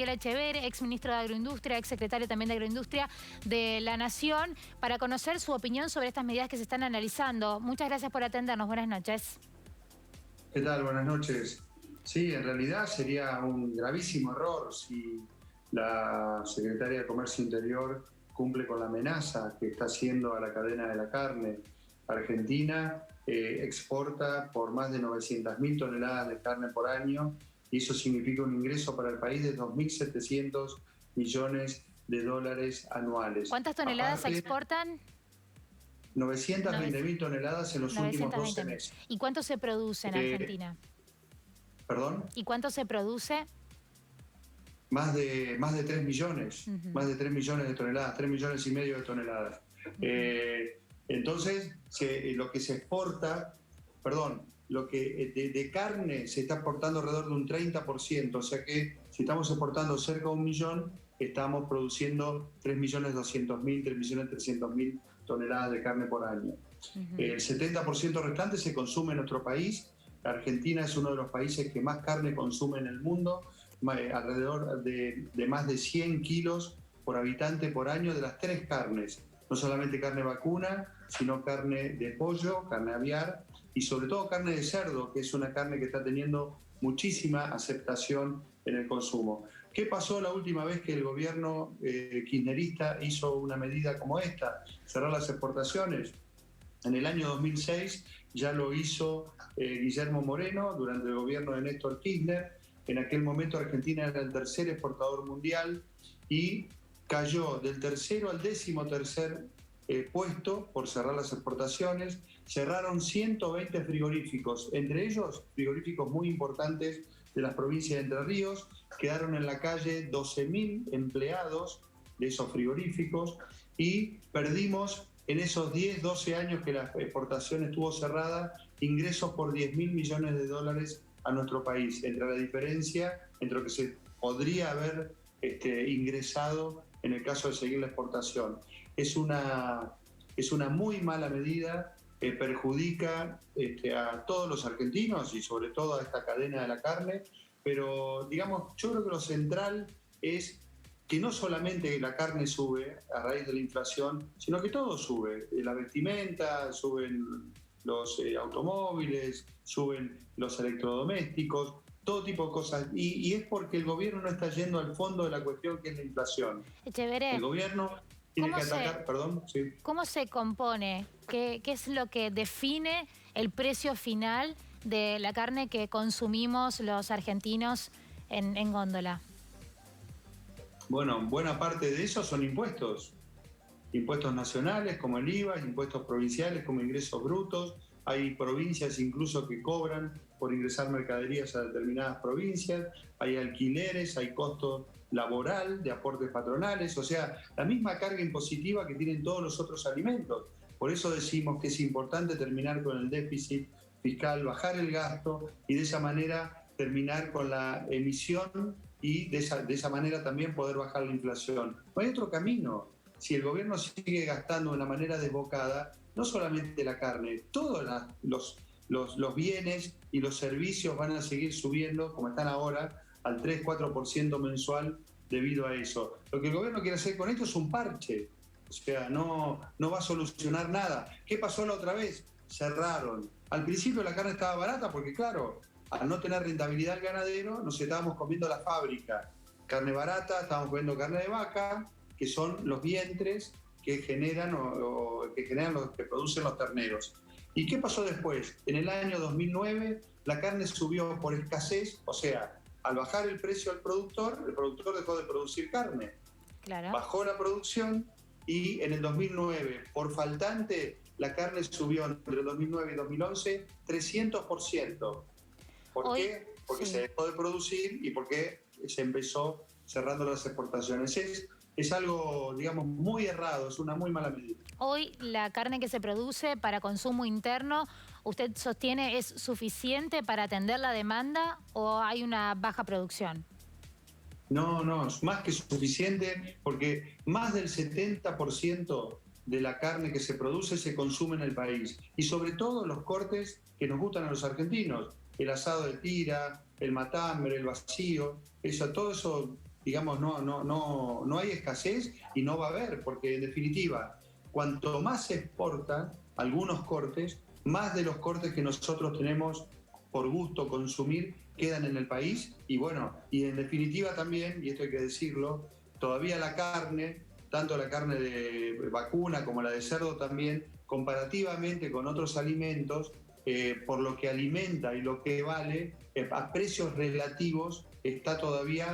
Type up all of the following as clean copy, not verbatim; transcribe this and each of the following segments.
Miguel Echeverre, ex ministro de Agroindustria, ex secretario también de Agroindustria de la Nación, para conocer su opinión sobre estas medidas que se están analizando. Muchas gracias por atendernos. Buenas noches. ¿Qué tal? Buenas noches. Sí, en realidad sería un gravísimo error si la Secretaría de Comercio Interior cumple con la amenaza que está haciendo a la cadena de la carne. Argentina exporta por más de 900.000 toneladas de carne por año y eso significa un ingreso para el país de 2.700 millones de dólares anuales. ¿Cuántas toneladas Aparte, exportan? 920.000 toneladas en los últimos 12 meses. ¿Y cuánto se produce en Argentina? ¿Perdón? ¿Y cuánto se produce? Más de 3 millones, más de 3 millones de toneladas, 3 millones y medio de toneladas. Entonces, lo que se exporta, lo que de carne se está exportando alrededor de un 30%, o sea que si estamos exportando cerca de 1 millón, estamos produciendo 3.200.000, 3.300.000 toneladas de carne por año. El 70% restante se consume en nuestro país. Argentina es uno de los países que más carne consume en el mundo, alrededor de más de 100 kilos por habitante por año de las 3 carnes. No solamente carne vacuna, sino carne de pollo, carne aviar y sobre todo carne de cerdo, que es una carne que está teniendo muchísima aceptación en el consumo. ¿Qué pasó la última vez que el gobierno kirchnerista hizo una medida como esta? Cerrar las exportaciones. En el año 2006 ya lo hizo Guillermo Moreno durante el gobierno de Néstor Kirchner. En aquel momento Argentina era el tercer exportador mundial y cayó del tercero al 13º puesto por cerrar las exportaciones. Cerraron 120 frigoríficos, entre ellos frigoríficos muy importantes de las provincias de Entre Ríos. Quedaron en la calle 12.000 empleados de esos frigoríficos y perdimos en esos 10, 12 años que la exportación estuvo cerrada, ingresos por 10.000 millones de dólares a nuestro país, entre la diferencia entre lo que se podría haber ingresado en el caso de seguir la exportación. Es una muy mala medida, perjudica a todos los argentinos y sobre todo a esta cadena de la carne, pero digamos, yo creo que lo central es que no solamente la carne sube a raíz de la inflación, sino que todo sube. La vestimenta, suben los automóviles, suben los electrodomésticos, todo tipo de cosas. Y es porque el gobierno no está yendo al fondo de la cuestión, que es la inflación. Echeverre, El gobierno tiene que atacar... Sí. ¿Cómo se compone? ¿Qué es lo que define el precio final de la carne que consumimos los argentinos en góndola? Bueno, buena parte de eso son impuestos. Impuestos nacionales como el IVA, impuestos provinciales como ingresos brutos. Hay provincias incluso que cobran por ingresar mercaderías a determinadas provincias. Hay alquileres, hay costo laboral de aportes patronales. O sea, la misma carga impositiva que tienen todos los otros alimentos. Por eso decimos que es importante terminar con el déficit fiscal, bajar el gasto y de esa manera terminar con la emisión y de esa manera también poder bajar la inflación. No hay otro camino. Si el gobierno sigue gastando de una manera desbocada, no solamente la carne, todos los bienes y los servicios van a seguir subiendo, como están ahora, al 3-4% mensual debido a eso. Lo que el gobierno quiere hacer con esto es un parche, o sea, no va a solucionar nada. ¿Qué pasó la otra vez? Cerraron. Al principio la carne estaba barata porque, claro, al no tener rentabilidad el ganadero, nos estábamos comiendo la fábrica. Carne barata, estábamos comiendo carne de vaca, que son los vientres que generan los que producen los terneros. ¿Y qué pasó después? En el año 2009 la carne subió por escasez, o sea, al bajar el precio al productor, el productor dejó de producir carne. Claro. Bajó la producción y en el 2009, por faltante, la carne subió entre el 2009 y 2011 300%. ¿Por qué? Porque se dejó de producir y porque se empezó cerrando las exportaciones. Es algo, digamos, muy errado, es una muy mala medida. Hoy la carne que se produce para consumo interno, ¿usted sostiene es suficiente para atender la demanda o hay una baja producción? No, es más que suficiente porque más del 70% de la carne que se produce se consume en el país. Y sobre todo los cortes que nos gustan a los argentinos. El asado de tira, el matambre, el vacío, todo eso digamos, no hay escasez y no va a haber, porque en definitiva, cuanto más se exportan algunos cortes, más de los cortes que nosotros tenemos por gusto consumir quedan en el país. Y bueno, y en definitiva también, y esto hay que decirlo, todavía la carne, tanto la carne de vacuna como la de cerdo también, comparativamente con otros alimentos, por lo que alimenta y lo que vale, a precios relativos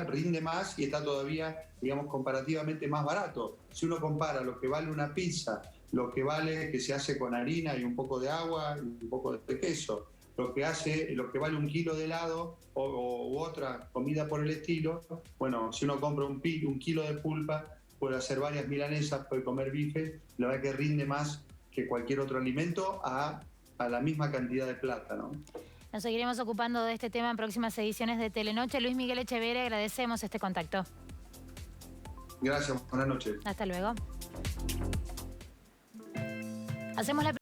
rinde más y está todavía, digamos, comparativamente más barato. Si uno compara lo que vale una pizza, lo que vale que se hace con harina y un poco de agua y un poco de queso, lo que vale un kilo de helado u otra comida por el estilo, bueno, si uno compra un kilo de pulpa, puede hacer varias milanesas, puede comer bife, la verdad que rinde más que cualquier otro alimento a la misma cantidad de plata, ¿no? Nos seguiremos ocupando de este tema en próximas ediciones de Telenoche. Luis Miguel Echeverri, agradecemos este contacto. Gracias, buenas noches. Hasta luego. Hacemos la